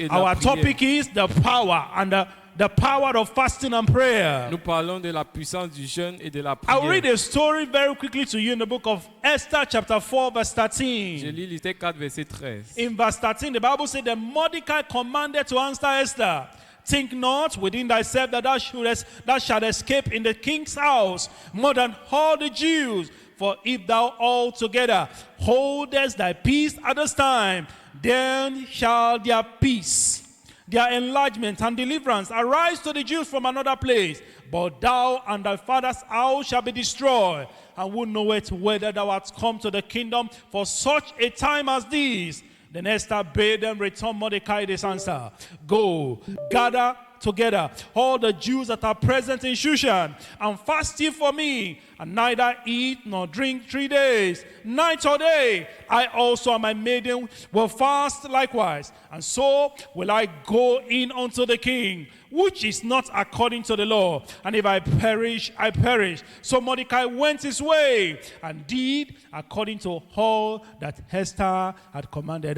et de la Our prière. topic is the power and the power of fasting and prayer. Nous parlons de la puissance du jeûne et de la I'll read prière. a story very quickly to you in the book of Esther chapter 4 verse Je 13. lis Esther 4, verset 13. In verse 13, the Bible said that Mordecai commanded to answer Esther, think not within thyself that thou shalt escape in the king's house more than all the Jews. For if thou altogether holdest thy peace at this time, then shall their peace, their enlargement and deliverance arise to the Jews from another place. But thou and thy father's house shall be destroyed. And who knoweth whether thou art come to the kingdom for such a time as this? Then Esther bade them return Mordecai this answer. Go, gather together all the Jews that are present in Shushan, and fast ye for me, and neither eat nor drink 3 days, night or day. I also and my maiden will fast likewise, and so will I go in unto the king, which is not according to the law. And if I perish, I perish. So Mordecai went his way, and did according to all that Esther had commanded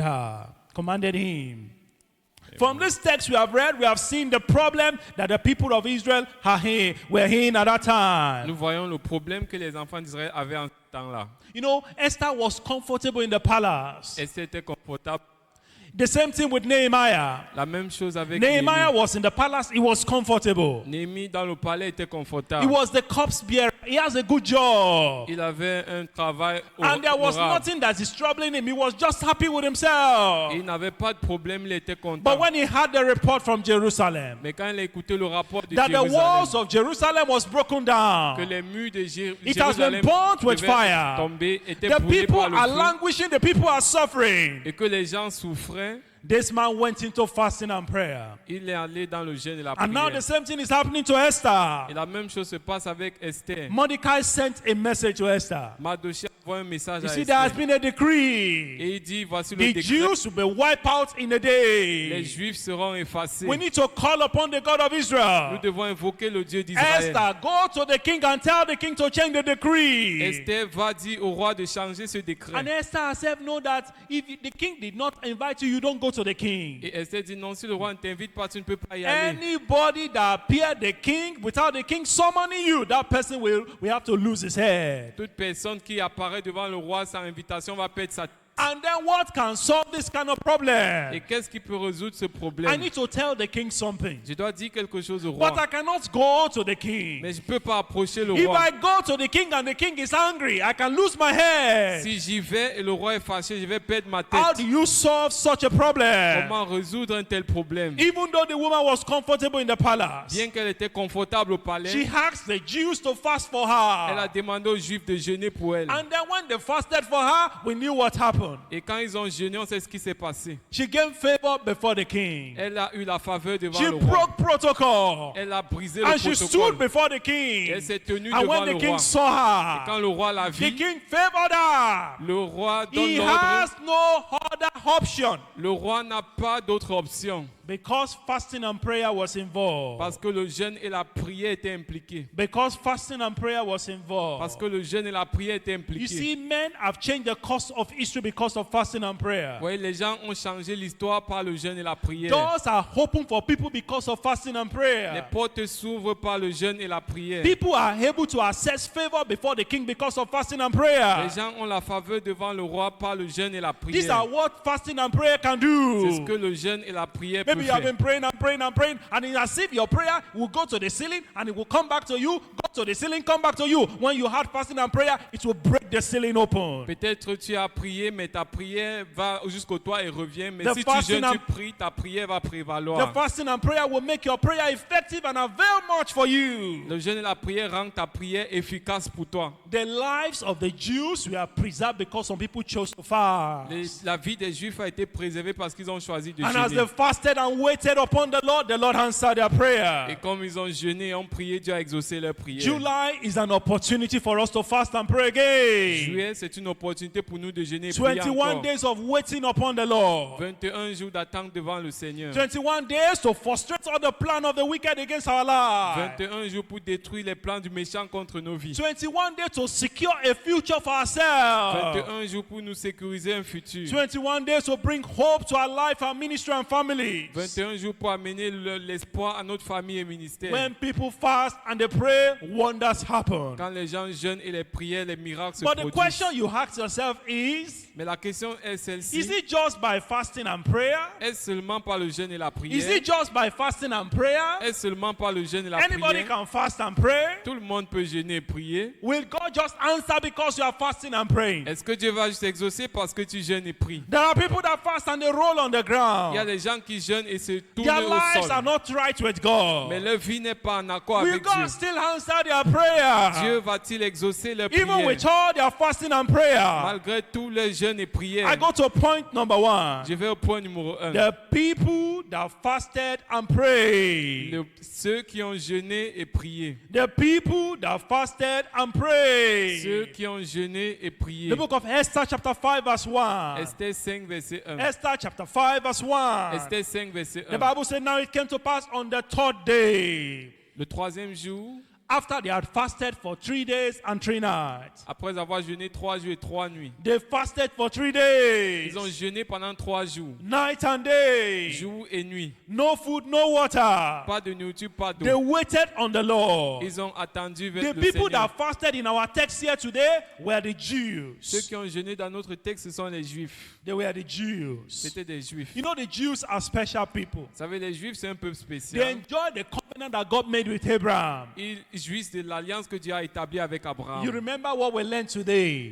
him. From this text we have read, we have seen the problem that the people of Israel were in at that time. Nous voyons le problème que les enfants d'Israël avaient en ce temps-là. You know, Esther was comfortable in the palace. Esther était confortable. The same thing with Nehemiah. La même chose avec Nehemiah Néhémie. was in the palace, he was comfortable. Néhémie dans le palais était He confortable. was the cups bearer. He has a good job. Il avait un travail And there was honorable. nothing that is troubling him. He was just happy with himself. Et il n'avait pas de problème, il était content. But when he had the report from Jerusalem, Mais quand il a écouté le rapport de that the Jérusalem, walls of Jerusalem was broken que down, les murs de it has been Jérusalem burnt with devaient fire. tomber, étaient The brûlés people par le are feu, languishing, the people are suffering. et que les gens souffraient, This man went into fasting and prayer. il est allé dans le jeûne et la And now prière. the same thing is happening to Esther. Et la même chose se passe avec Esther. Mordecai sent a message to Esther. Mardochée envoie un message You à see, there has Esther. been a decree. Et il dit, voici le The décret. Jews will be wiped out in a Les day. Juifs seront effacés. We need to call upon the God of Nous Israel. devons invoquer le Dieu d'Israël. Esther, go to the king and tell the king to change the decree. Esther va dire au roi de changer ce And décret. Esther herself know that if the king did not invite you, you don't go to the king. Et Esther dit, non, si le roi ne t'invite pas, tu ne peux pas y aller. Anybody that appeared the king without the king summoning you, that person will have to lose his head. Toute personne qui apparaît devant le roi sans invitation va perdre sa tête. And then what can solve this kind of problem? Et qu'est-ce qui peut résoudre ce I problème? need to tell the king something. Je dois dire quelque chose au But roi. I cannot go to the king. Mais je ne peux pas approcher le If roi. I go to the king and the king is angry, I can lose my head. Si j'y vais et le roi est fâché, je vais perdre ma How do tête. you solve such a problem? Comment résoudre un tel problème? Even though the woman was comfortable in the palace, Bien qu'elle était confortable au she palais, asked the Jews to fast for elle a her. demandé aux Juifs de jeûner pour elle. And then when they fasted for her, we knew what happened. Et quand ils ont jeûné, on sait ce qui s'est passé. She gained favor before the king. Elle a eu la faveur devant She le roi. broke protocol. Elle a brisé le And she stood protocole. before the king. Elle s'est tenue And devant when le the king roi. saw Quand her, le roi la the vit, king favored her. le roi donne He l'ordre. has no other option. Le roi n'a pas d'autre option Because fasting and prayer was involved. parce que le jeûne et la prière étaient impliqués. Because fasting and prayer was involved. Parce que le jeûne et la prière étaient You impliqués. see, men have changed the course of history because of fasting and prayer. Vous voyez, les gens ont changé l'histoire par le jeûne et la prière. Doors are open for people because of fasting and Les prayer. portes s'ouvrent par le jeûne et la prière. People are able to access favor before the king because of fasting and prayer. Les gens ont la faveur devant le roi par le jeûne et la These are prière. what fasting and prayer can C'est ce do. que le jeûne et la prière peuvent Maybe you have faire. been praying and praying and praying, and it's as if your prayer will go to the ceiling and it will come back to you, go to the ceiling, come back to you. When you had fasting and prayer, it will break the ceiling open. Peut-être tu as prié, mais ta prière va jusqu'au toit et revient. Mais The si tu fasting jeûnes, and- tu pries, ta prière va The prévaloir. fasting and prayer will make your prayer effective and avail much for you. Le jeûne et la prière rendent ta prière efficace pour toi. The lives of the Jews were preserved because some people chose to fast. La vie des Juifs a été préservée parce qu'ils ont choisi de And as they jeûner. fasted and waited upon the Lord answered their Et prayer. comme ils ont jeûné et ont prié, Dieu a exaucé leur prière. July is an opportunity for us to fast and pray again. Juillet, c'est une opportunité pour nous de jeûner et prier 21 encore. days of waiting upon the Lord. 21 jours d'attente devant le Seigneur. 21 days to frustrate all the plan of the wicked against our lives. 21 jours pour détruire les plans du méchant contre nos vies. 21 days to secure a future for ourselves. 21 jours pour nous sécuriser un futur. 21 days to bring hope to our life, our ministry, and families. 21 jours pour amener l'espoir à notre famille et ministère. When people fast and they pray, wonders happen. Quand les gens jeûnent et les prières, les miracles se But the produisent. question you ask yourself is Mais la question est celle-ci. it just by fasting and prayer? Est-ce seulement par le jeûne et la Is prière? it just by fasting and prayer? Est-ce seulement par le jeûne et la Anybody prière? can fast and pray. Tout le monde peut jeûner et prier. Will God just answer because you are fasting and praying? Est-ce que Dieu va juste exaucer parce que tu jeûnes et pries? There are people that fast and they roll on the Il y a ground. des gens qui jeûnent et se tournent Their au lives are sol. not right with God. Mais leur vie n'est pas en accord Will avec God Dieu. still answer their prayer? Dieu va-t-il exaucer leurs Even with prières? all their fasting and prayer. Malgré tous les jeûnes et I prières. go to point number 1. Je vais au point numéro 1. The people that fasted and prayed. Ceux qui ont jeûné et prié. The people that fasted and Ceux prayed. qui ont jeûné et prié. The book of Esther chapter 5 verse 1. Esther 5, verset 1. Esther chapter 5 verse 1. Esther 5, verset The 1. Bible said now it came to pass on the 3rd day, Le troisième jour, after they had fasted for 3 days and 3 nights. après avoir jeûné 3 jours et 3 nuits. They fasted for 3 days, Ils ont jeûné pendant 3 jours. night and day. Jour et nuit. No food, no water. Pas de nourriture, pas They d'eau. waited on the Lord. Ils ont attendu The vers le people Seigneur. that fasted in our text here today were the Ceux Jews. qui ont jeûné dans notre texte, ce sont les Juifs. They were the Jews. C'était des Juifs. You know, the Jews are special people. Vous savez, les Juifs, c'est un peuple They spécial. enjoy the covenant that God made with Abraham. Ils jouissent de l'alliance que Dieu a établie avec You Abraham. remember what we learned today?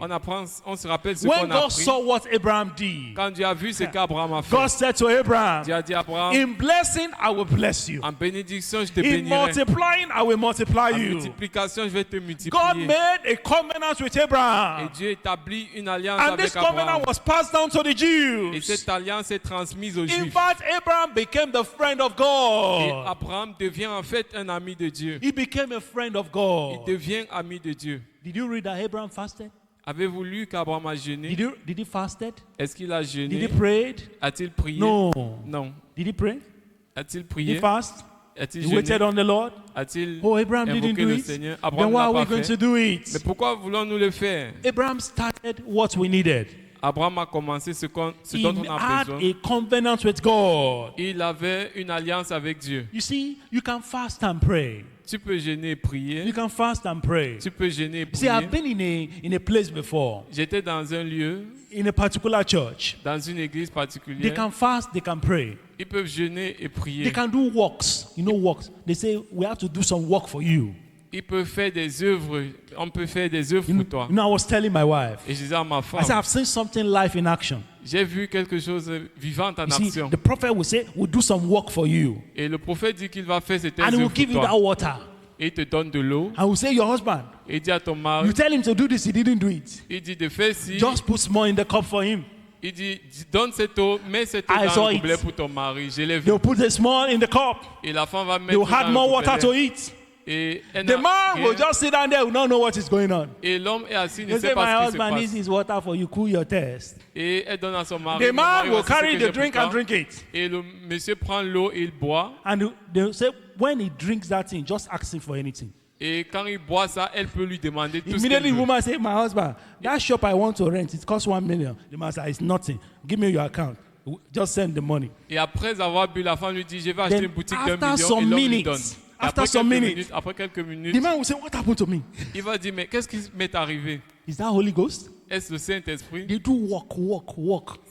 On se rappelle ce When qu'on a God appris. saw what Abraham did, Quand Dieu a vu ce qu'Abraham a fait, God said to Abraham, Dieu a dit à Abraham, in blessing, I will bless you. en bénédiction, je te In bénirai. multiplying, I will multiply En you. multiplication, je vais te God multiplier. made a covenant with Et Abraham. Dieu établit une alliance And avec this covenant Abraham. was passed down to the Et Jews. cette alliance est transmise aux In Juifs. fact, Abraham became the friend of Et God. Abraham devient en fait un ami de Dieu. He became a friend of Il God. devient ami de Dieu. Did you read that Abraham fasted? Avez-vous lu qu'Abraham a jeûné? Did he fasted? Est-ce qu'il a Did he jeûné? prayed? A-t-il prié? No. Non. Did he pray? A-t-il Did he prié? fast? A-t-il He waited jeûné? on the Lord? A-t-il Oh, Abraham didn't invoqué do le it. Seigneur? Then Abraham why are n'a we pas going to fait. do Mais it? pourquoi voulons-nous le faire? Abraham started what we needed. Abraham a commencé ce He dont on a had besoin. a covenant with God. Il avait une alliance avec Dieu. You see, you can fast and pray. Tu peux jeûner et You prier. can fast and pray. Tu peux jeûner et See, I've prier. been in a place before, J'étais dans un lieu, in a particular church. dans une église They particulière. can fast, they can pray. Ils peuvent jeûner et They prier. can do works. You know works. They say, we have to do some work for you. Ils peuvent faire des œuvres. On peut faire des œuvres You pour toi. know, I was telling my wife, Et je disais à ma I said, femme, I've seen something live in action. j'ai vu quelque chose vivant en You see, action. the prophet will say, we'll do some work for you. Et le prophète dit qu'il va faire certaines And he will œuvres give pour you that toi. water. Et il te donne de l'eau. I will say, your husband, Et il dit à ton mari, you tell him to do this, he didn't do it. il dit de faire ci. Just put more in the cup for him. Il dit, donne cette eau, mets cette eau I dans saw le it. gobelet pour ton mari. Je l'ai vu. They'll put the small in the cup. Et la femme va They will mettre add dans more le water to gobelet. eat. Et elle The n'a man rien. will just sit down there, will not know what is going on. Et l'homme est assis, ne They sait say, my pas ce qui se husband needs passe. his water for you, cool your thirst. Et elle donne à son mari. The Mon mari, man will voici ce carry que the j'ai pour drink toi. and drink it. Et le monsieur prend l'eau et il boit. And they'll say, when he drinks that thing, just ask him for anything. Et quand il boit ça, elle peut lui demander tout ce Immediately, qu'elle the veut. woman say, my husband, that shop I want to rent, it costs 1 million. The man said, it's nothing. Give me your account. Just send the money. Et après avoir bu, la femme lui dit, je vais acheter Then une boutique after d'1 million. some Et l'homme lui minutes, donne. Et after après some quelques minutes, minutes, après quelques The minutes, man will say, what happened to me? il va dire, mais qu'est-ce qui m'est arrivé? Is that Holy Ghost? Est-ce le Saint-Esprit? They do work.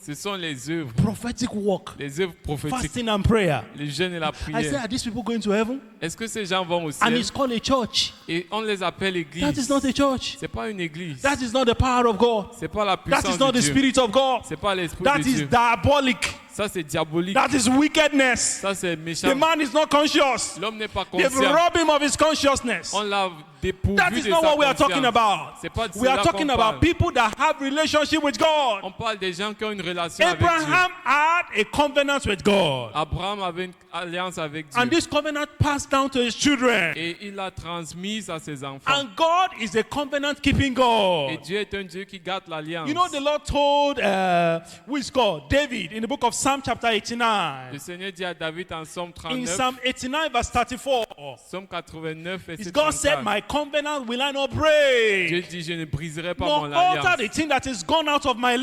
Ce sont les œuvres, Prophetic work. les œuvres prophétiques, Fasting and prayer. les jeûnes et la I say, prière. are these people going to heaven? Est-ce que ces gens vont au And ciel? it's called a church. Et on les appelle That église. is not a church. C'est pas une église. That is not the power of God. C'est pas la That puissance is not de the Dieu. Spirit of God. C'est pas l'esprit That de is Dieu. diabolic. Ça c'est diabolique. That is wickedness. Ça c'est méchant. The man is not conscious. L'homme n'est pas They've conscient. robbed him of his consciousness. On l'a dépourvus That is de not sa what we are talking conscience. about. C'est pas de We are cela talking qu'on about parle. people that have relationship with God. On parle des gens qui ont une relation avec Dieu. Abraham had a covenant with God. Abraham avait une alliance avec Dieu. And this covenant passed down to his children. Et il l'a transmise à ses enfants. And God is a covenant keeping Et God. Dieu est un Dieu qui garde l'alliance. You know, the Lord told, who is called? David, in the book of Psalm chapter Le 89. Seigneur dit à David en Somme In 39, Psalm 89 verse 34. Somme 89, verset God said, 34. my covenant will I not Dieu break, dit, je ne briserai pas nor mon alter alliance. the thing that is gone out of my Et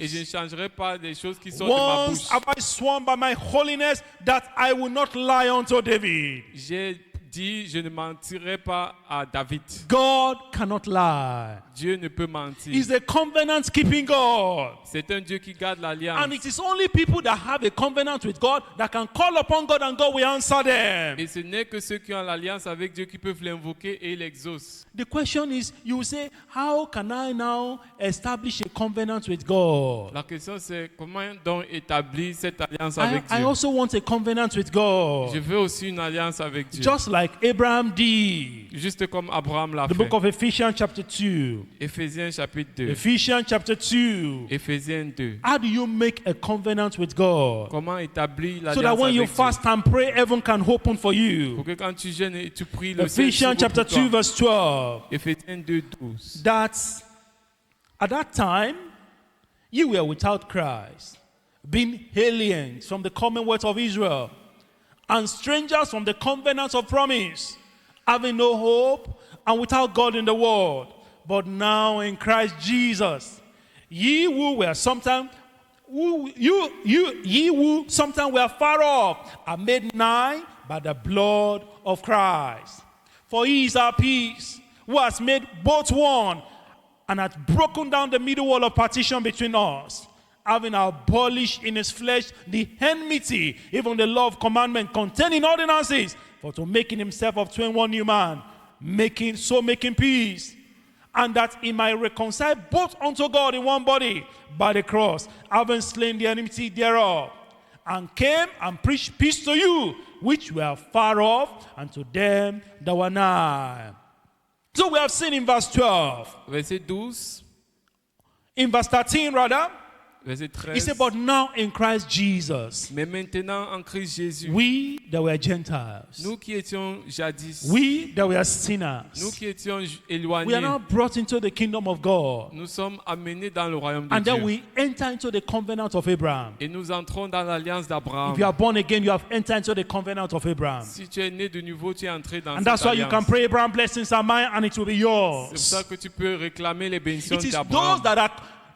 je lips. ne changerai pas des choses qui sortent de ma Once bouche. have I sworn by my holiness that I will not lie unto David. J'ai dit, je ne mentirai pas à David. God cannot lie. Dieu ne peut mentir. He's a covenant keeping God. C'est un Dieu qui garde l'alliance. And it is only people that have a covenant with God that can call upon God and God will answer them. Et ce n'est que ceux qui ont l'alliance avec Dieu qui peuvent l'invoquer et il exauce. The question is, you say, how can I now establish a covenant with God? La question c'est comment donc établir cette alliance I avec Dieu. also want a covenant with Je God. veux aussi une alliance avec Dieu. Just like Abraham did. Juste comme Abraham l'a The fait. book of Ephesians chapter 2. Éphésiens chapitre 2. Ephesians chapter 2. Éphésiens 2. How do you make a covenant with God? Comment établir So that l'alliance when you avec Dieu. fast and pray, heaven can open for Pour you. que quand tu jeûnes et tu pries, le ciel Ephesians s'ouvre chapter pour toi. 2 verse 12. Éphésiens 2, 12. That at that time ye were without Christ, being aliens from the commonwealth of Israel, and strangers from the covenants of promise, having no hope and without God in the world. But now in Christ Jesus, ye who were sometime ye who sometime were far off are made nigh by the blood of Christ. For he is our peace, who has made both one, and hath broken down the middle wall of partition between us, having abolished in his flesh the enmity, even the law of commandment containing ordinances, for to make in himself of twain one new man, making peace, and that he might reconcile both unto God in one body by the cross, having slain the enmity thereof, and came and preached peace to you, which were far off, and to them that were nigh. So we have seen in verse 12, Verset 12, in verse 13 rather, verset he 13. said, but now in Christ Jesus, Mais maintenant en Christ Jésus, we that were Gentiles, nous qui étions jadis, we that were nous sinners, qui étions we are éloignés, now brought into the kingdom of God. nous sommes amenés dans le royaume de And then Dieu. we enter into the covenant of Abraham. Et nous entrons dans l'alliance d'Abraham. If you are born again, you have entered into the covenant of Abraham. Si tu es né de nouveau, tu es entré dans And cette that's why you can alliance. pray, Abraham, blessings are mine, and it will be C'est pour yours. ça que tu peux réclamer les bénédictions It is d'Abraham. those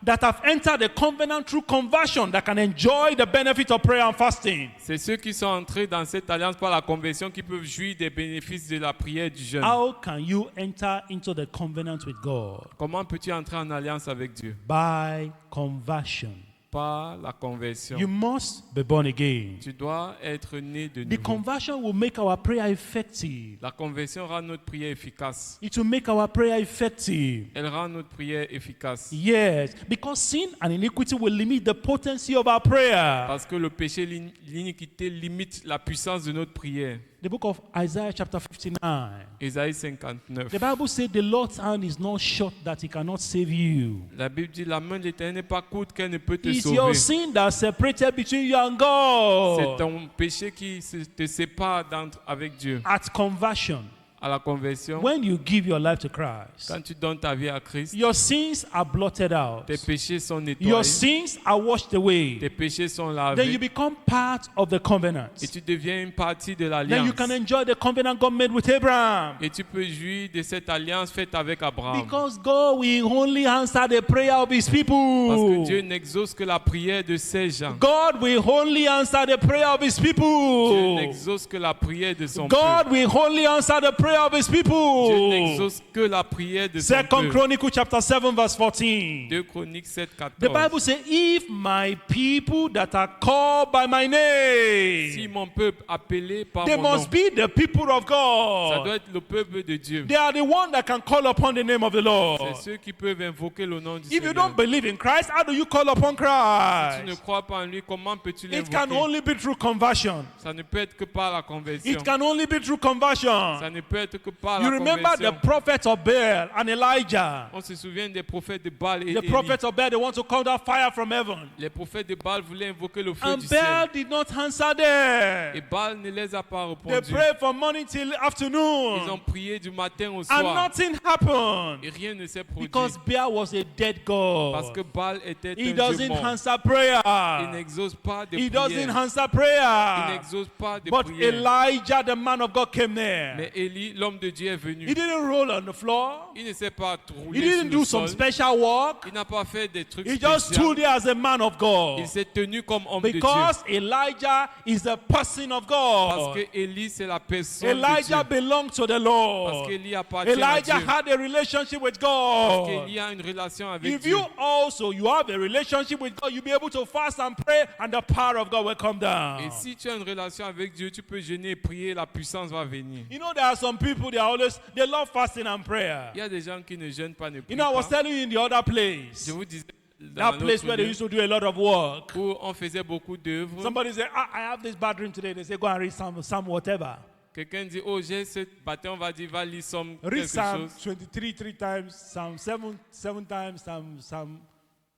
that have entered the covenant through conversion that can enjoy the benefit of prayer and fasting. C'est ceux qui sont entrés dans cette alliance par la conversion qui peuvent jouir des bénéfices de la prière et du jeûne. How can you enter into the covenant with God? Comment peux-tu entrer en alliance avec Dieu? By conversion. Par la conversion. You must be born again. Tu dois être né de The nouveau. conversion will make our prayer effective. La conversion rend notre prière efficace. It will make our prayer effective. Elle rend notre prière efficace. Yes, because sin and iniquity will limit the potency of our prayer. Parce que le péché, l'iniquité limite la puissance de notre prière. The book of Isaiah chapter 59. Ésaïe 59. The Bible says the Lord's hand is not short that he cannot save you. La Bible dit la main de l'Éternel n'est pas courte qu'elle ne peut te It's your sauver. sin that separated between you and C'est God. ton péché qui te sépare avec Dieu. At conversion, À la conversion, when you give your life to Christ, quand tu donnes ta vie à Christ, your sins are blotted out. tes péchés sont Your nettoyés, sins are washed away. tes péchés sont Then you lavés become part of the covenant. et tu deviens une partie de Then l'alliance. you can enjoy the covenant God made with Abraham. Et tu peux jouir de cette alliance faite avec Abraham. Because God will only answer the prayer of his Parce que people. Dieu n'exauce que la prière de ses gens. God will only answer the prayer of his Dieu people. n'exauce que la prière de son God peuple. will only answer the prayer of his Dieu people. n'exauce que la prière de son Second peuple. Chronicles chapter 7 verse 14. 2 Chroniques 7, The Bible 14. says, if my people that are called by my Si name, mon peuple appelé par they mon nom, must be the people of ça God. doit être le peuple de Dieu. They are the one that can call upon the name of the Lord. C'est ceux qui peuvent invoquer le nom du If you Seigneur. don't believe in Christ, how do you call upon Si tu ne Christ? crois pas en lui, comment peux-tu It can l'invoquer? only be through conversion. Ça ne peut être que par la conversion. It can only be through conversion. Ça ne peut être que par You la remember the conversion. prophets of Baal and Elijah. On se souvient des prophètes de Baal et The Élie. prophets of Baal, they want to call down fire from heaven. Les prophètes de Baal voulaient invoquer le feu And du Baal ciel. did not answer them. Et Baal ne les a pas They répondu. prayed from morning till Ils ont afternoon. prié du matin au And soir. nothing happened. Et rien ne s'est produit. Because Baal was a dead Parce God. que Baal était He un Dieu doesn't mort. answer Il prayer. n'exauce pas de He doesn't prières. answer Il prayer. n'exauce pas de But prières. Elijah, the man of God, came there. Mais Élie, l'homme de Dieu, est venu. He didn't roll on the floor. Il ne s'est pas He roulé sur didn't le do some sol. special work. Il n'a pas fait des trucs He just spéciaux. stood there as a man of Il God. s'est tenu comme homme de Dieu. Because Elijah is the person of Parce God. que Élie, c'est la personne de Elijah Dieu. belongs to the Parce Lord. qu'Élie appartient à Elijah Dieu. had a relationship with Parce God. qu'Élie a une relation avec If Dieu. you also you have a relationship with God, you'll be able to fast and pray, and the power of God will come Et down. si tu as une relation avec Dieu, tu peux jeûner et prier, la puissance va venir. You know, there are some people they love fasting and prayer. Il y a des gens qui ne jeûnent pas, ne You prient know, I was pas. telling you in the other place, Je vous disais, dans that place l'autre where they lieu, used to do a lot of work. où on faisait beaucoup d'œuvres. Somebody said, I have this bad dream today. They say, go and read some whatever. Quelqu'un dit, oh, j'ai ce matin, on va dire, va lire Somme Read quelque Psalm chose. 23 three times, Psalm 7 times, Psalm,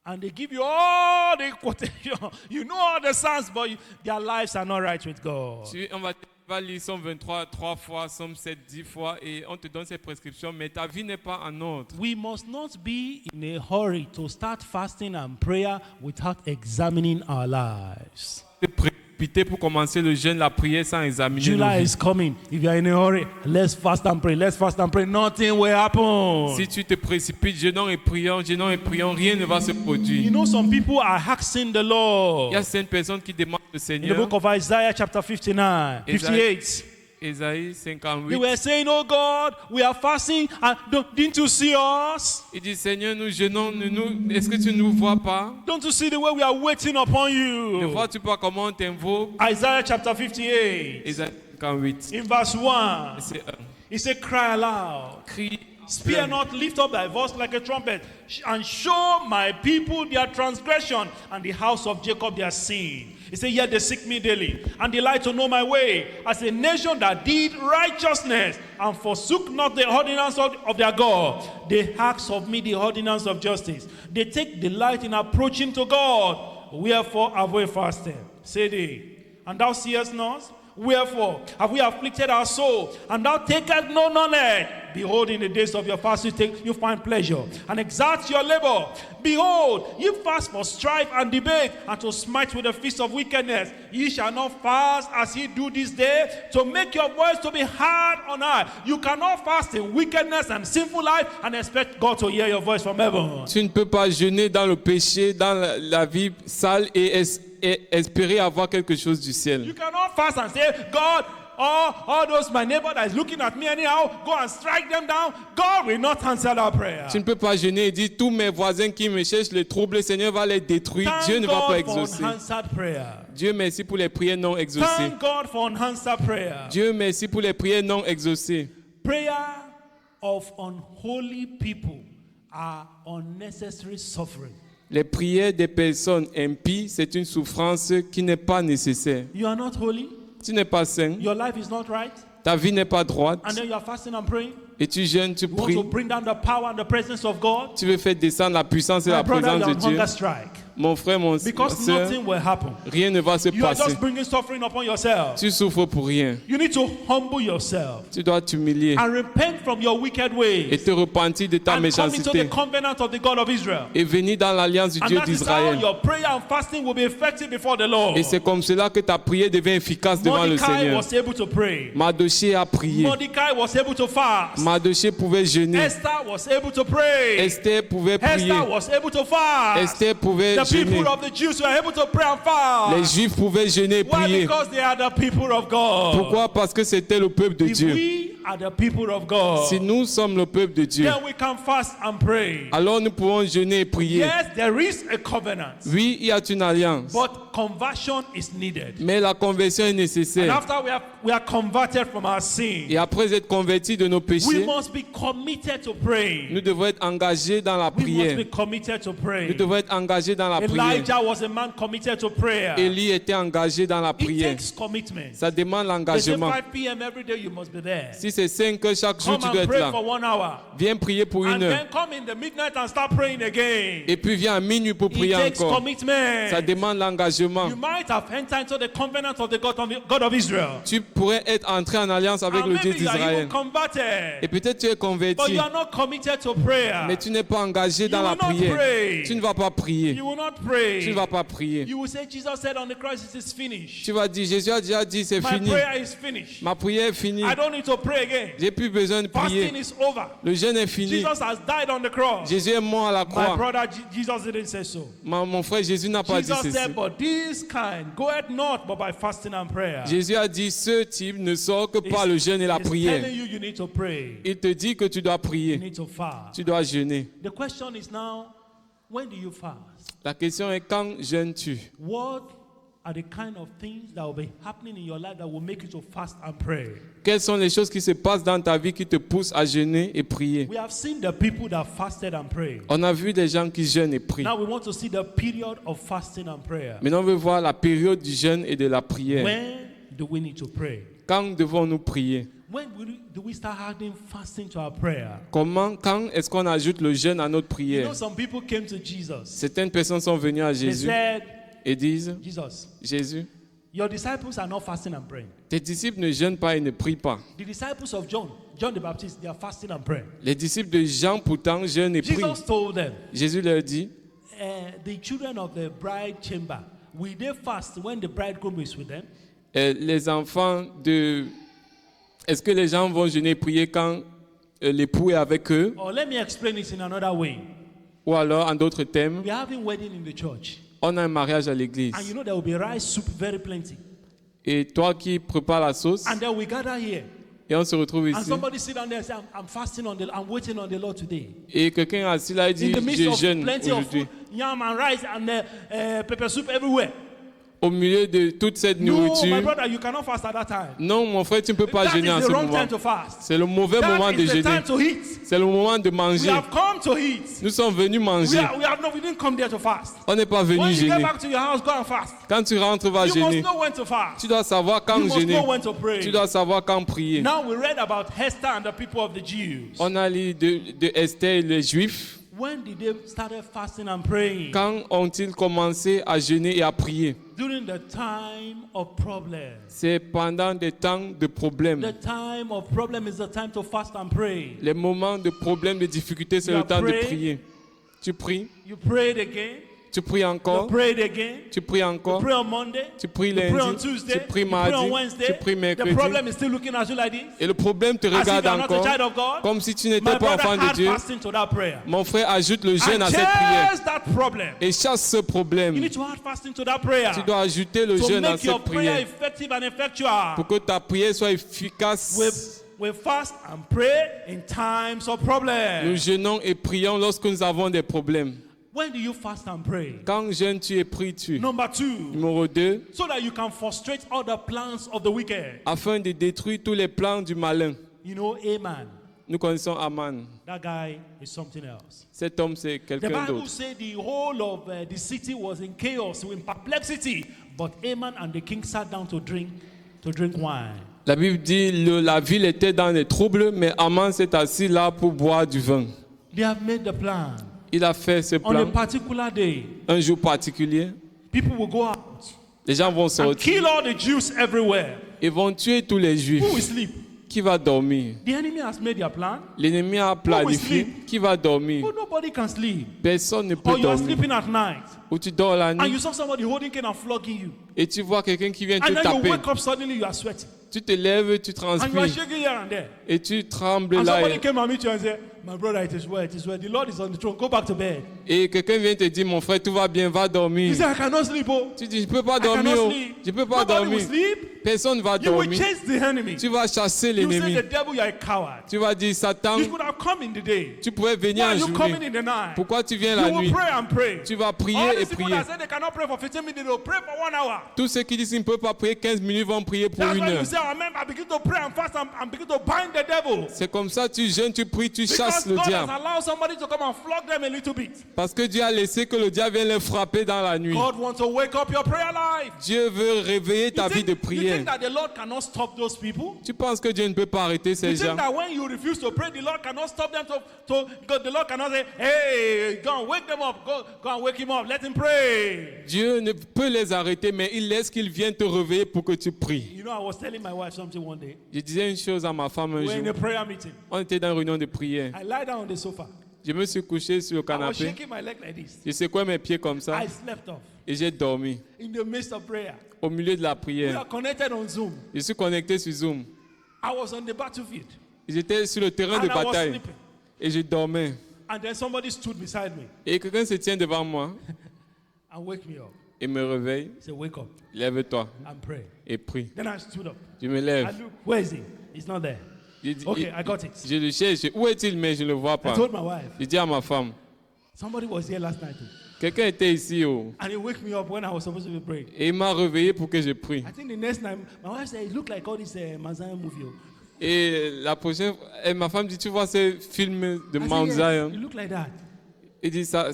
and they give you all the quotation. You know all the psalms, but their lives are not right with God. On va lire Somme 23 3 fois, Somme 7 10 fois, et on te donne ces prescriptions, mais ta vie n'est pas en ordre. We must not be in a hurry to start fasting and prayer without examining our lives. Précipiter pour commencer le jeûne, la prière sans examiner nos July vies. is coming. If you are in a hurry, let's fast and pray. Let's fast and pray. Nothing will happen. Si tu te précipites, jeûnons et prions, rien ne va se You produire. know, some people are asking the Il y Lord. a certaines personnes qui demandent au In the Seigneur, book of Isaiah, chapter 59, 58. Ésaïe They 58, were saying, oh God, we are fasting and didn't you see us? il dit Seigneur, nous jeûnons, est-ce que tu ne nous vois pas? Don't you see the way we are waiting upon Ne you? vois-tu pas comment on t'invoque? Isaiah chapter 58, Ésaïe 58, in verse 1, c'est 1. he said, cry aloud. Crie, Spear not, lift up thy voice like a trumpet, and show my people their transgression, and the house of Jacob their sin. He said, yet they seek me daily, and delight to know my way, as a nation that did righteousness, and forsook not the ordinance of their God. They ask of me the ordinance of justice. They take delight in approaching to God. Wherefore have we fasted? Say they. And thou seest not? Wherefore have we afflicted our soul, and thou takest no knowledge? Behold, in the days of your fast you find pleasure, and exert your labor. Behold, ye fast for strife and debate, and to smite with the fist of wickedness. Ye shall not fast as ye do this day, to make your voice to be heard on high. You cannot fast in wickedness and sinful life and expect God to hear your voice from heaven. tu ne peux pas jeûner dans le péché, dans la vie sale et espérer avoir quelque chose du ciel. You cannot fast and say, God, all those my neighbor that is looking at me anyhow, go and strike them down. God will not answer that prayer. Tu ne peux pas jeûner et dire tous mes voisins qui me cherchent le trouble, le Seigneur va les détruire. Dieu Thank ne va pas God for exaucer. unanswered prayer. Dieu merci pour les prières non exaucées. Thank God for unanswered prayer. Dieu merci pour les prières non exaucées. Prayer of unholy people are unnecessary suffering. Les prières des personnes impies, c'est une souffrance qui n'est pas nécessaire. You are not holy. Tu n'es pas saint, Your life is not right. ta vie n'est pas droite, And then you are fasting and praying. et tu jeûnes, tu You want pries, to bring down the power and the presence of God. tu veux faire descendre la puissance et My la brother, présence you de are on Dieu. hunger strike. Mon frère, ma Because soeur, nothing will happen. rien ne va se You are passer. just bringing suffering upon yourself. Tu souffres pour rien. You need to humble yourself Tu dois t'humilier and repent from your wicked et ways te repentir de ta and come into the méchanceté covenant of the God of Israel. et venir dans l'alliance du And Dieu that is how d'Israël. your prayer and fasting will be effective before the Lord. Et c'est comme cela que ta prière devient efficace devant le Mordecai Seigneur. was able to pray. Mardoché a prié. Mordecai was able to fast. Mardoché pouvait jeûner. Esther was able to pray. Esther pouvait prier. Esther was able to fast. Esther pouvait The jeûner. people of the Jews were able to pray and fast. Les Juifs pouvaient jeûner et Why? prier. Because they are the people of God. Pourquoi? Parce que c'était le peuple de If Dieu. we are the people of God, Si nous sommes le peuple de Dieu, then we can fast and pray. alors nous pouvons jeûner et prier. Yes, there is a covenant, Oui, il y a une alliance, but conversion is needed. mais la conversion est And nécessaire. after we are converted from our sin, Et après être convertis de nos we péchés, must be committed to praying. nous devons être engagés dans la We must prière. be committed to Nous praying. devons être engagés dans la prière. Elijah was a man committed to prayer. Élie était engagé dans la It prière. takes commitment. Ça demande They say l'engagement. 5 p.m. every day you must be there. Si c'est 5 heures chaque jour, Come tu dois and être pray là. for 1 hour. Viens prier pour And 1 heure. then come in the midnight and start praying again. Et puis viens à minuit pour It prier takes encore. commitment. Ça demande l'engagement. You might have entered into the covenant of the God of Israel. Tu pourrais être entré en alliance avec And le Dieu maybe you are d'Israël. even converted. Et peut-être tu es But converti, you are not committed to prayer. mais tu n'es pas engagé dans You la will not prière. pray. Tu ne vas pas prier. You will not pray. Tu ne vas pas prier. You will say, Jesus said on the cross, it is finished. Tu vas dire, Jésus a déjà dit, c'est My fini. prayer is finished. Ma prière est finie. I don't need to pray again. J'ai plus besoin de prier. Fasting is over. Le jeûne est fini. Jesus has died on the cross. Jésus est mort à la My croix. brother, Jesus didn't say so. Mon frère Jésus n'a pas dit Jesus ceci. said, but this kind goeth not but by fasting and prayer. Jésus a dit, ce type ne sort que par le jeûne et la He's prière. telling you need to pray. Il te dit que tu dois You prier. need to fast. Tu dois jeûner. The question is now, when do you fast? La question est, quand jeûnes-tu? What are the kind of things that will be happening in your life that will make you to fast and pray? Quelles sont les choses qui se passent dans ta vie qui te poussent à jeûner et prier? We have seen the people that fasted and prayed. On a vu des gens qui jeûnent et prient. Now we want to see the period of fasting and prayer. Maintenant, on veut voir la période du jeûne et de la prière. When do we need to pray? Quand devons-nous prier? When do we start adding fasting to our prayer? Quand est-ce qu'on ajoute le jeûne à notre You prière? know, some people came to Jesus. Certaines personnes sont venues à They Jésus said, et disent, Jesus, Jésus, your disciples are not fasting and praying. tes disciples ne jeûnent pas et ne prient pas. The disciples of John the Baptist, they are fasting and praying. Les disciples de Jean pourtant jeûnent et prient. Jesus told them, Jésus leur dit, the children of the bride chamber, will they fast when the bridegroom is with them? les enfants de... Est-ce que les gens vont jeûner et prier quand l'époux est avec eux? Or let me explain it in another way. Ou alors, en d'autres termes, We are having wedding in the church. on a un mariage à l'église. And you know there will be rice, soup, very plenty. Et toi qui prépares la sauce, And then we gather here. et on se retrouve And ici. somebody sit down there and say, I'm fasting I'm waiting on the Lord today. Et quelqu'un est assis là et dit, In the midst je of jeûne plenty of aujourd'hui. food, yam and rice and pepper soup everywhere. Au milieu de toute cette No, my nourriture, brother, you cannot fast at that time. non, mon frère, tu ne peux pas That jeûner is en the ce wrong moment. time to fast. C'est le mauvais moment That de is the jeûner. time to eat. C'est le moment de We manger. have come to eat. Nous sommes venus manger. We didn't come there to fast. On n'est pas When venu you get jeûner. back to your house, go and fast. Quand tu rentres, va You must jeûner. know when to fast. Tu dois savoir quand You must jeûner. know when to pray. Tu dois savoir quand prier. Now we read about Esther and the people of the Jews. On a lu de Esther et les Juifs. When did they started fasting and praying? Quand ont-ils commencé à jeûner et à prier? During the time of problem. C'est pendant des temps de problèmes. The time of problem is the time to fast and pray. Les moments de problèmes, de difficultés, c'est You le are temps de praying. prier. Tu pries, You prayed again. tu pries You encore, prayed again. tu pries You encore, pray on Monday. tu pries You pray on lundi, Tuesday. tu pries You pray on mardi, Wednesday. tu pries The mercredi. problem is still looking at you like this. Et le problème te As if regarde you are not a encore child of God. comme si tu My n'étais pas brother enfant de had Dieu. fasting to that prayer. Mon frère, ajoute le jeûne And à cette prière chase that problem. et chasse ce You problème. need to add fasting to that prayer. Tu dois ajouter le To jeûne à make your cette prayer prière effective and effectual. pour que ta prière soit efficace. We fast and pray in times of Nous problem. jeûnons et prions lorsque nous avons des problèmes. When do you fast and pray? Quand jeûnes-tu et pries-tu? Number 2, Numéro 2, so that you can frustrate all the plans of the wicked. afin de détruire tous les plans du malin. You know, Aman, Nous connaissons Aman. that guy is something else. Cet homme, c'est The quelqu'un Bible d'autre. says the whole of the city was in chaos, in perplexity. But Aman and the king sat down to drink wine. La Bible dit la ville était dans les troubles, mais Aman s'est assis là pour boire du vin. They have made the plan. Il a fait ce On a plan particular day, un jour particulier. people will go out Les gens vont and sortir. kill all the Jews everywhere. Ils vont tuer tous les Who will Juifs. sleep? Qui va dormir? The enemy has made their plan, L'ennemi a planifié. sleep? Qui va dormir? but nobody can sleep. Personne ne Or peut you are dormir. sleeping at night, Ou tu dors la and nuit you saw somebody holding cane and flogging you. et tu vois quelqu'un qui vient te And then you taper. wake up suddenly, you are sweating. Tu te lèves, tu And you are transpires shaking here and there. et tu trembles And là. somebody came and meet you and said, my brother, it is well, it is well. The Lord is on the throne. Go back to bed. Et quelqu'un vient te dire, mon frère, tout va bien, va He dormir. said, I cannot sleep, oh. Tu dis, je peux pas I dormir. cannot Oh. sleep. Je peux pas Nobody will dormir. sleep. Personne va You will dormir. chase the enemy. Tu vas chasser You say l'ennemi. the devil, you are a coward. Tu vas dire, Satan, You could have come in the day? Tu pouvais venir Why en are you coming journée. in the night? Pourquoi tu viens la You will nuit? pray and pray. Tu vas prier All et these people prier. that say they cannot pray for 15 minutes, they'll pray for 1 hour. Tous ceux qui disent qu'ils ne peuvent pas prier 15 minutes vont prier pour That's une why you heure. say, amen, I begin to pray and fast and begin to bind the devil. C'est comme ça, tu jeûnes, tu pries, tu Because chasses le God has diable. allowed somebody to come and flog them a little bit. Parce que Dieu a laissé que le diable vienne les frapper dans la nuit. God wants to wake up your prayer life. Dieu veut réveiller ta vie de You prière. think that the Lord cannot stop those people? Tu penses que Dieu ne peut pas arrêter You ces think gens? that when you refuse to pray, the Lord cannot stop them the Lord cannot say, hey, go and wake them up, go and wake him up, let him pray. Dieu ne peut les arrêter, mais il laisse qu'ils viennent te réveiller pour que tu pries. You know, I was telling my wife something one day. Je disais une chose à ma femme un We were in jour. a prayer meeting. On était dans une réunion de prière. I lie down on the sofa. Je me suis couché sur le I was canapé. shaking my leg like this. Je secouais mes pieds comme ça I slept off et j'ai dormi in the midst of prayer. au milieu de la We prière. are connected on Zoom. Je suis connecté sur Zoom. I was on the battlefield J'étais sur le terrain and de I was bataille sleeping. et je dormais. And then somebody stood beside me Et quelqu'un se tient devant moi and wake me up. et me réveille. Say, wake up Lève-toi and pray. et prie. Then I stood up. Je me I lève. look, where is he? He's not there. Okay, I got it. Je le cherche. Où est-il? Mais je ne le vois I pas. told my wife, Je dis à ma femme, somebody was here last night too. quelqu'un était ici oh, And he woke me up when I was supposed to be praying. et il m'a réveillé pour que je prie. I think the next time, my wife said, it looked like all this Manzana movie. Oh." Et la prochaine, et ma femme dit, tu vois ce film de I said, Mount yes, Zion? it looked like that. Il dit, ça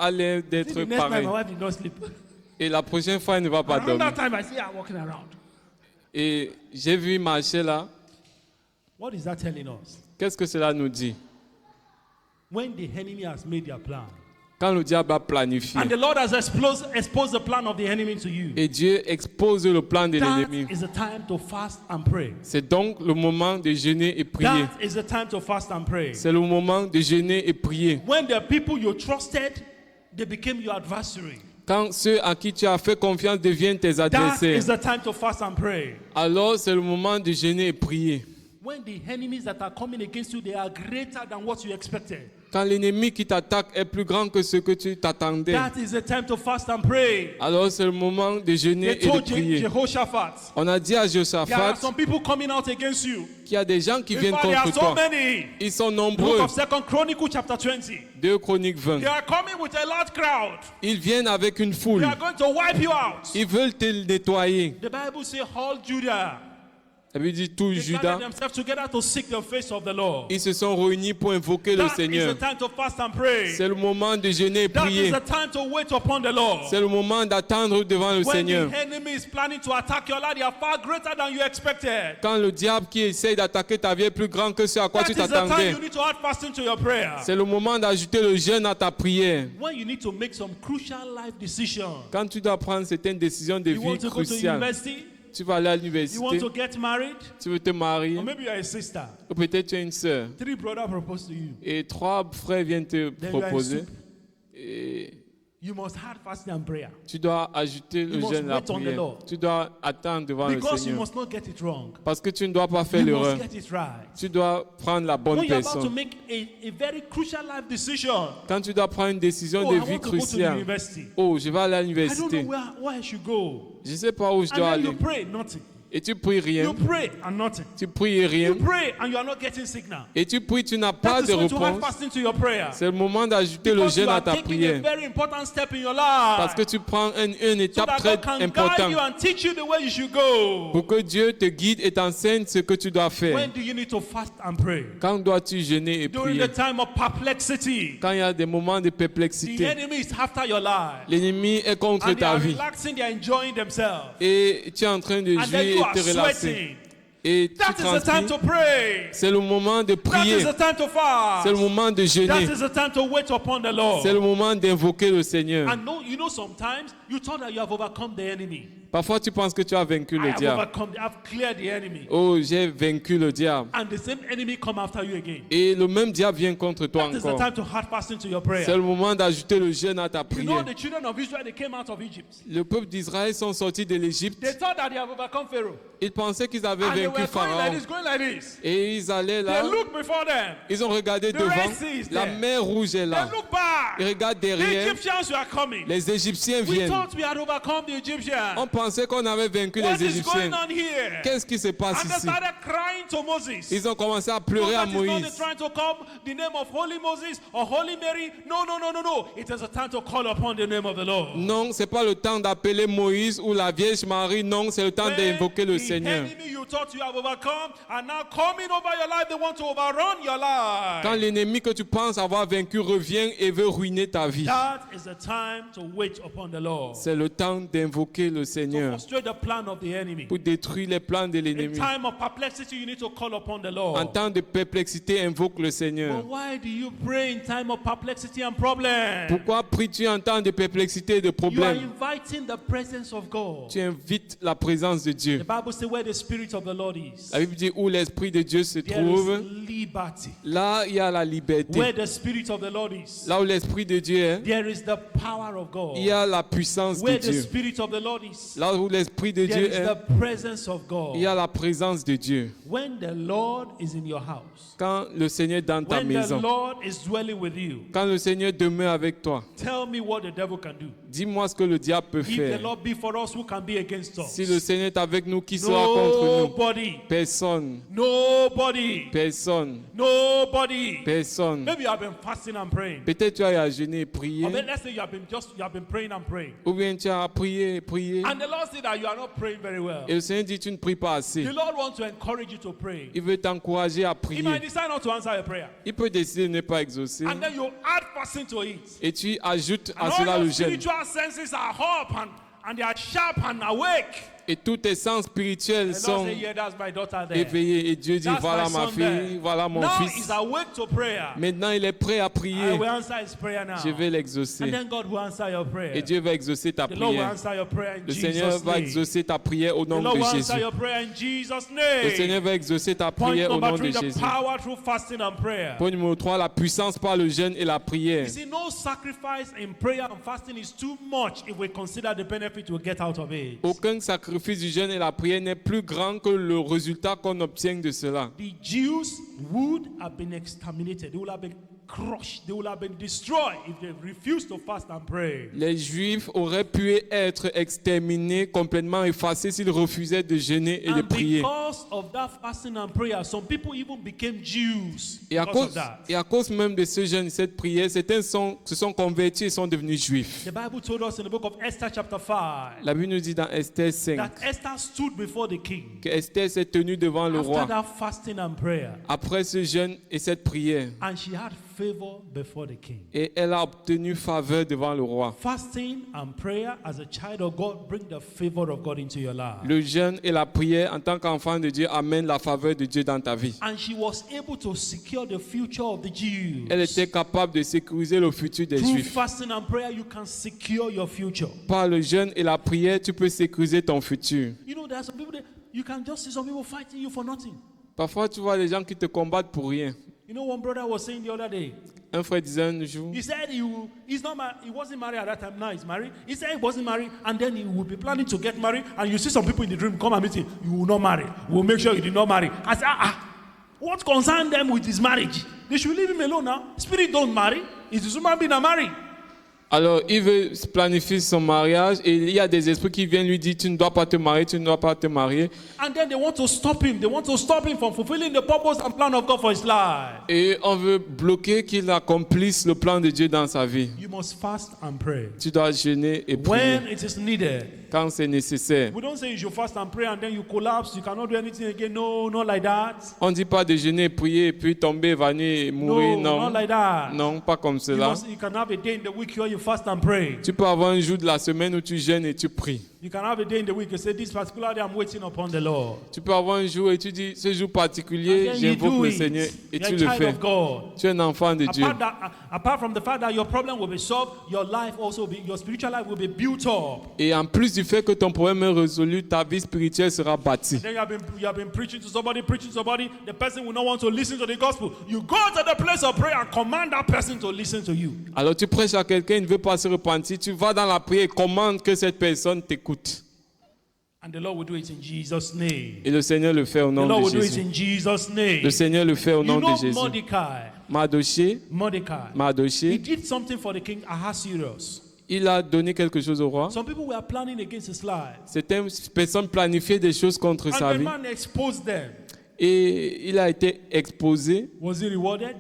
a l'air I think d'être the next time, pareil. my wife did not sleep. Et la prochaine fois, il ne va pas Around that dormir. time, I see her walking around. Et j'ai vu marcher là. What is that telling us? Qu'est-ce que cela nous dit? When the enemy has made their plan, Quand le diable a planifié and the Lord has exposed the plan of the enemy to you, et Dieu expose le plan de that l'ennemi, is the time to fast and pray. c'est donc le moment de jeûner et prier. That is the time to fast and pray. C'est le moment de jeûner et prier. When the people you trusted, they became your adversary. Quand ceux à qui tu as fait confiance deviennent tes That adversaires, is the time to fast and pray. alors c'est le moment de jeûner et prier. When the enemies that are coming against you, they are greater than what you expected. Quand l'ennemi qui t'attaque est plus grand que ce que tu t'attendais, That is the time to fast and pray. alors c'est le moment de jeûner They et de told prier. Jehoshaphat, On a dit à there are Josaphat some people coming out against you. qu'il y a des gens qui In viennent fact, there are contre so toi. many. Ils sont Book nombreux. of 2 Chronicles chapter 20. 2 Chroniques 20. They are coming with a large crowd. Ils viennent avec une They foule. are going to wipe you out. Ils veulent te nettoyer. The Bible says, all Judah. Ça veut dire tout They Judas. gathered themselves together to seek the face of the Lord. Ils se sont réunis pour invoquer le That is Seigneur. the time to fast and pray. C'est le moment de jeûner et That is prier. the time to wait upon the Lord. C'est le moment d'attendre devant le When Seigneur. the enemy is planning to attack your life, they are far greater than you expected. Quand le diable qui essaye d'attaquer ta vie est plus grand que ce à quoi That tu is the time t'attendais, you need to add fasting to your prayer. c'est le moment d'ajouter le jeûne à ta prière. When you need to make some crucial life decisions. Quand tu dois prendre certaines décisions de You vie want to go to cruciales, university? tu vas aller à You want l'université, to get married? tu veux te marier, Or maybe you are a sister. ou peut-être tu es une sœur, 3 brothers propose to you. et 3 frères viennent te Then you are in proposer, soup. et You must add fasting and prayer. tu dois ajouter le You must jeûne à la wait on the prière. Lord. Tu dois attendre devant le Because you Seigneur. must not get it wrong. Parce que tu ne dois pas faire You l'erreur. must get it right. Tu dois prendre la bonne When you're about to personne. make a very crucial life decision. Quand tu dois prendre une décision Oh, de I vie want to go to the cruciale, university. oh, je vais aller à I don't l'université. know where I should go. Je ne sais pas où je And dois then you aller. pray, nothing. Et tu pries rien. You pray and nothing. Tu pries et You rien. pray and you are not getting signal. Et tu pries, tu n'as pas That de is when to add réponse. fasting to your prayer. C'est le moment d'ajouter le Because you jeûne à are ta taking a prière. very important step in your life. Parce que tu prends une So étape that très God can guide importante you and teach you the way you should go. pour que Dieu te guide et t'enseigne ce que tu dois faire. When do you need to fast and pray? Quand dois-tu jeûner et During prier? the time of perplexity. Quand il y a des moments de The perplexité, enemy is after your life. l'ennemi est contre And they ta are vie. relaxing, they are enjoying themselves. Et tu es en train de And then jouer you et are te relaxer. sweating. Et tu That is the time to transpires. pray. C'est le moment de That prier. is the time to fast. C'est le moment de That jeûner. is the time to wait upon the Lord. C'est le moment d'invoquer le Seigneur. And you know, sometimes you thought that you have overcome the enemy. Parfois, tu penses que tu as vaincu I le have diable. overcome, I've cleared the enemy. Oh, j'ai vaincu le diable. And the same enemy come after you again. Et le même diable vient contre toi That is the encore. time to hard fasting to your prayer. C'est le moment d'ajouter le jeûne à ta You know, prière. the children of Israel, they came out of Egypt. Le peuple d'Israël sont sortis de l'Égypte. They thought that they have overcome Pharaoh. Ils pensaient qu'ils avaient And they vaincu vaincu were going like Pharaon. this, going like this. Et ils allaient They là, look before them. ils ont regardé The devant, Red Sea is la there. mer rouge est là. They look back. Ils regardent The derrière, Egyptians were coming. les Égyptiens We viennent. thought we had overcome the Egyptians. On pensait qu'on avait vaincu What les is going Égyptiens. on here? Qu'est-ce qui se passe And they ici? started crying to Moses. Ils ont commencé à No, pleurer à that is not the Moïse. trying to call the name of Holy Moses or Holy Mary. No, no, no, no, no. It is a time to call upon the name of the Lord. Non, c'est pas le temps d'appeler Moïse ou la Vierge Marie. Non, c'est le temps d'invoquer le the Seigneur. enemy you thought you have overcome and now coming over your life, they want to overrun your life. Quand l'ennemi que tu penses avoir vaincu revient et veut ruiner ta vie, That is the time to wait upon the Lord. c'est le temps d'invoquer le To Seigneur frustrate the plan of the enemy. pour détruire les plans de In l'ennemi. time of perplexity, you need to call upon the En Lord. temps de perplexité, invoque le Seigneur. But why do you pray in time of perplexity and problem? Pourquoi pries-tu en temps de perplexité et de You are problème? inviting the presence of God. Tu invites la présence de Dieu. The Bible says where the Spirit of the Lord is, La Bible dit où l'Esprit de Dieu se there trouve, is liberty. là il y a la liberté. Where the Spirit of the Lord is, Là où l'Esprit de Dieu est, there is the power of God. il y a la puissance de Where the Dieu. Spirit of the Lord is, Là où l'Esprit de there Dieu is est, the presence of il y a God. la présence de Dieu. When the Lord is in your house, Quand le Seigneur est dans ta when the maison, Lord is dwelling with you, quand le Seigneur demeure avec toi, tell me what the devil can do. dis-moi ce que le diable peut If the faire. Lord be for us, who can be against us? Si le Seigneur est avec nous, qui sera contre nous? Nobody. Personne. Nobody. Personne. Nobody. Personne. Maybe you have been fasting and praying. Peut-être tu as jeûné et prié, Or maybe let's say you have been praying and praying. ou bien tu as prié et prié, And the Lord said that you are not praying very well. et le Seigneur dit tu ne pries pas assez. The Lord wants to encourage you to pray. Il veut t'encourager à He prier. might decide not to answer your prayer. Il peut décider de ne pas exaucer, And then you add fasting to it. et tu ajoutes And à cela all le your jeûne. spiritual senses are up and they are sharp and awake. Et tous tes sens spirituels The Lord sont said, yeah, that's my daughter there. éveillés. Et Dieu dit, That's voilà my ma son fille, there. voilà mon Now fils. he's awake to prayer. Maintenant, il est prêt à I prier. will answer his prayer now. Je vais l'exaucer. And then God will answer your prayer. Et Dieu va exaucer ta The Lord will prière. answer your prayer in Le Seigneur Jesus' va name. exaucer ta prière au The nom Lord de will answer Jésus. your prayer in Jesus' Le Seigneur name. va exaucer ta Point prière au number nom de 3, the Jésus. power through fasting and prayer. Point numéro 3, la puissance par le jeûne et la prière. You see, no sacrifice in prayer and fasting is too much if we consider the benefit we get out of it. Aucun sacrifice du jeûne et la prière n'est plus grand que le résultat qu'on obtient de cela. The Jews would have been exterminated. They would have been crushed. They would have been destroyed if they refused to fast and pray. Les Juifs auraient pu être exterminés, complètement effacés s'ils refusaient de jeûner et de And prier. because of that fasting and prayer, some people even became Jews Et à, because of cause, that. et à cause même de ce jeûne, cette prière, certains se sont convertis et sont devenus juifs. The Bible told us in the book of Esther chapter 5 La Bible nous dit dans Esther 5 that Esther stood before the king que Esther s'est tenue devant le after roi that fasting and prayer, après ce jeûne et cette prière. and she had favor before the king. Et elle a obtenu faveur devant le roi. Fasting and prayer as a child of God bring the favor of God into your life. Le jeûne et la prière en tant qu'enfant de Dieu amènent la faveur de Dieu dans ta vie. And she was able to secure the future of the Jews. Elle était capable de sécuriser le futur des Through Juifs. fasting and prayer, you can secure your future. Par le jeûne et la prière, tu peux sécuriser ton futur. You know, there are some people that you can just see some people fighting you for nothing. Parfois, tu vois des gens qui te combattent pour rien. You know, one brother was saying the other day, Un frère disait un jour, he said he wasn't married at that time. Now he's married. He said he wasn't married, and then he would be planning to get married. And you see some people in the dream come and meet him. You will not marry. We'll make sure you did not marry. I said, what concern them with his marriage? They should leave him alone now. Spirit don't marry. It's the human being that marry. alors il veut planifier son mariage et il y a des esprits qui viennent lui dire tu ne dois pas te marier, tu ne dois pas te marier. And then they want to stop him. They want to stop him from fulfilling the purpose and plan of God for his life. Et on veut bloquer qu'il accomplisse le plan de Dieu dans sa vie. You must fast and pray Tu dois jeûner et prier when it is needed. quand c'est nécessaire. We don't say you should fast and pray and then you collapse. You cannot do anything again. No, not like that. On ne dit pas de jeûner et prier et puis tomber, évanouir et mourir. No, Non, not like that. non, pas comme cela. You can have a day in the week where you fast and pray. Tu peux avoir un jour de la semaine où tu jeûnes et tu pries. You can have a day in the week you say, this particular day I'm waiting upon the Lord. Tu peux avoir un jour et tu dis ce jour particulier, And then you j'invoque do le it. Seigneur et You're tu a le child fais. of God. Tu es un enfant de Dieu. Apart from the fact that your problem will be solved, your life also your spiritual life will be built up. Et en plus du fait que ton problème est résolu, ta vie spirituelle sera bâtie. Then you have been preaching to somebody, the person will not want to listen to the gospel. You go to the place of prayer and command that person to listen to you. Alors tu prêches à quelqu'un, il ne veut pas se repentir, tu vas dans la prière et commande que cette personne t'écoute. And the Lord will do it in Jesus' name. Et le Seigneur le fait au The nom Lord de will do it Jésus. in Jesus' name. Le Seigneur le fait au You nom know de Jésus. Mordecai. He Mardoché, did something for the king Ahasuerus. il a donné quelque chose au roi. Some people were planning against his life. Certaines personnes planifiaient des choses contre sa And the vie. man exposed them. Et il a été exposé. Was he rewarded?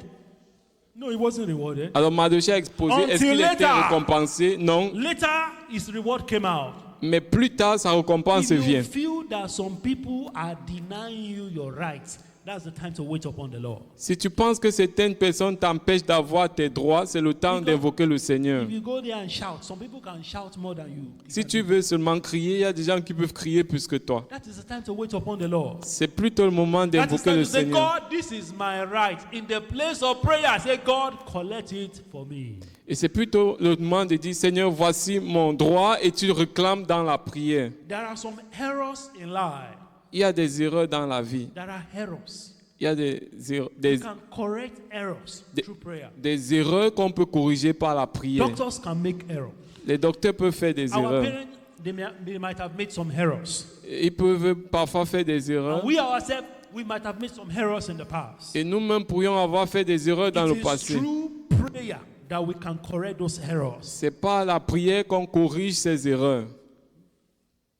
No, he wasn't rewarded. Alors Mardoché a exposé. Est-ce Until qu'il a été later. récompensé? Non. Later, his reward came out. Mais plus tard, sa récompense If you vient. feel that some people are denying you your rights, that's the time to wait upon the Lord. Si tu penses que certaines personnes t'empêchent d'avoir tes droits, c'est le temps d'invoquer le Seigneur. If you go there and shout, some people can shout more than you. Si tu veux seulement crier, il y a des gens qui peuvent crier plus que toi. That is the time to wait upon the Lord. C'est plutôt le moment That is d'invoquer time le to say, Seigneur. God, this is my right. In the place of prayer, say, God, collect it for me. Et c'est plutôt le moment de dire, Seigneur, voici mon droit, et tu réclames dans la prière. There are some errors in life. Il y a des erreurs dans la vie. There are errors. Il y a des You can correct errors through prayer. des erreurs qu'on peut corriger par la prière. Doctors can make errors. Les docteurs peuvent faire des Our erreurs. parents, they might have made some errors. Ils peuvent parfois faire des erreurs. And we ourselves, we might have made some errors in the past. Et nous-mêmes pourrions avoir fait des erreurs dans le It is passé. through prayer that we can correct those errors. C'est par la prière qu'on corrige ces erreurs.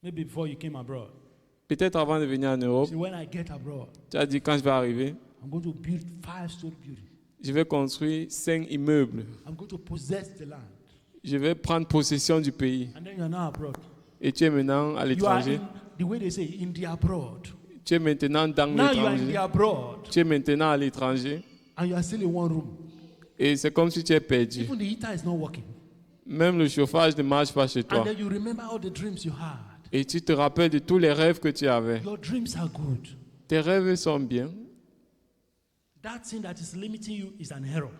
Maybe before you came abroad. Peut-être avant de venir en Europe, See, when I get abroad, tu as dit quand je vais arriver, I'm going to build 5-story building. je vais construire 5 immeubles. I'm going to possess the land. Je vais prendre possession du pays. And then you're now abroad. Et tu es maintenant à You are l'étranger. in, the way they say, in the abroad. Tu es maintenant dans Now you are in the l'étranger. abroad. Tu es maintenant à l'étranger. And you are still in one room. Et c'est comme si tu es perdu. Even the heater is not working. Même le chauffage ne marche pas chez And toi. then you remember all the dreams you had. Et tu te rappelles de tous les rêves que tu avais. Your dreams are good. Tes rêves sont bien. That thing that is limiting you is an error.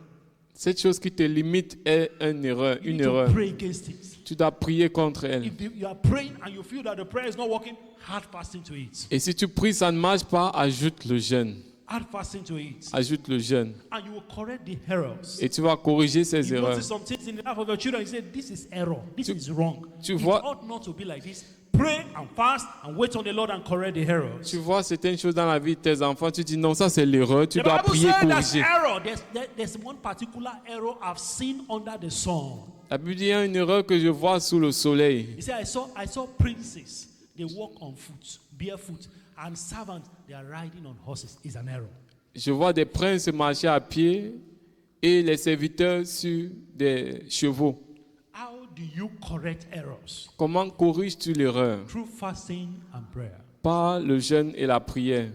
Cette chose qui te limite est une erreur. You Une need to erreur. pray against it. Tu dois prier contre elle. If you are praying and you feel that the prayer is not working, add fasting to it. Et si tu pries, ça ne marche pas, ajoute le jeûne. Add fasting to it. Ajoute le jeûne. And you will correct the errors. Et tu vas corriger ces You erreurs. notice some things in the life of your children, you say, this is error, this is wrong. tu It vois- ought not to be like this. Pray and fast and wait on the Lord and correct the errors. Tu vois certaines choses dans la vie de tes enfants, tu dis non, ça c'est l'erreur, tu The dois Bible prier, says there's corriger. error. There's one particular error I've seen under the sun. La Bible dit, il y a une erreur que je vois sous le soleil. He said, I saw princes. They walk on foot, barefoot, and servants, they are riding on horses. It's an error. Je vois des princes marcher à pied et les serviteurs sur des chevaux. How do you correct errors? Comment corriges-tu l'erreur? Through fasting and prayer. Par le jeûne et la prière.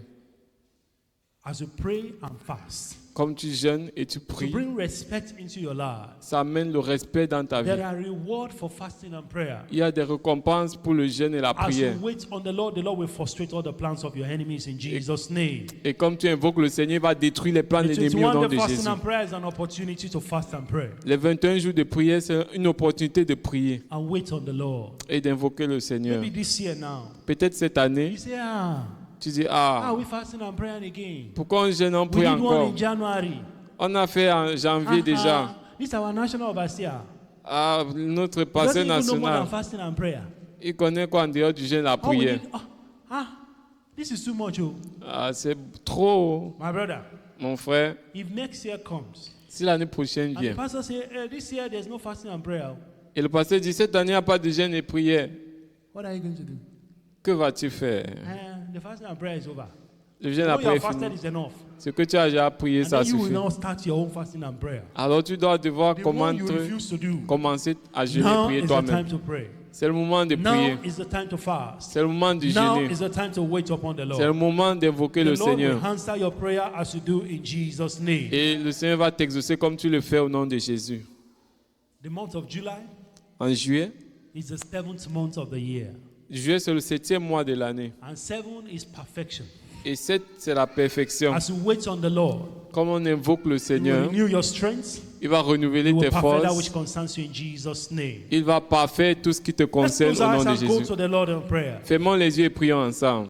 As you pray and fast, Comme tu jeûnes et tu to pries, bring respect into your life. ça amène le respect dans ta vie. There are rewards for fasting and prayer. Il y a des récompenses pour le jeûne et la As prière. you wait on the Lord will frustrate all the plans of your enemies in Jesus' name. Et comme tu invoques le Seigneur, il va détruire les plans The de l'ennemi au 21 nom day de fasting Jésus. and prayer is an opportunity to fast and pray Les 21 jours de prière, c'est une opportunité de prier and wait on the Lord. et d'invoquer le Seigneur. Maybe this year now, Peut-être cette année, you say, tu dis, ah, we fasting and praying again. pourquoi on jeûne, on We prie did one encore? in January. On a fait en janvier déjà. This is our national overseer. Ah, notre He pasteur doesn't even know more than national, fasting and prayer. il connaît quoi en dehors du jeûne et la All we prière. need, this is too much, oh. Ah, c'est trop, My brother. mon frère. If next year comes, Si l'année prochaine and the vient, pastor say, this year there's no fasting and prayer, et le pasteur dit, cette année, il n'y a pas de jeûne et prière, what are you going to do? que vas-tu faire? The fasting and prayer is over. Le jeûne et All la you have prière est fasted fini. is enough. Ce que tu as déjà prié, And ça then you will suffit. now start your own fasting and prayer. Alors tu dois devoir The one you commencer refuse to do. à jeûner et Now prier is the toi-même. time to pray. C'est le moment de Now prier. is the time to fast. C'est le moment de Now jeûner. is the time to wait upon the C'est le Lord. moment d'invoquer The le Lord will Seigneur. answer your prayer as you do in Jesus' name. Et le Seigneur va t'exaucer comme tu le fais au nom de Jésus. The month of July En juillet, is the 7th month of the year. juillet c'est le 7e mois de l'année. And 7 is perfection. Et 7, c'est la perfection. As you wait on the Lord, Comme on invoque le He will Seigneur, renew your strength. il va renouveler He will tes perfect that which forces. concerns you in Jesus' name. Il va parfaire tout ce qui te Let's concerne close au our nom eyes de and go Jésus. to the Lord in prayer. Fermons les yeux et prions ensemble.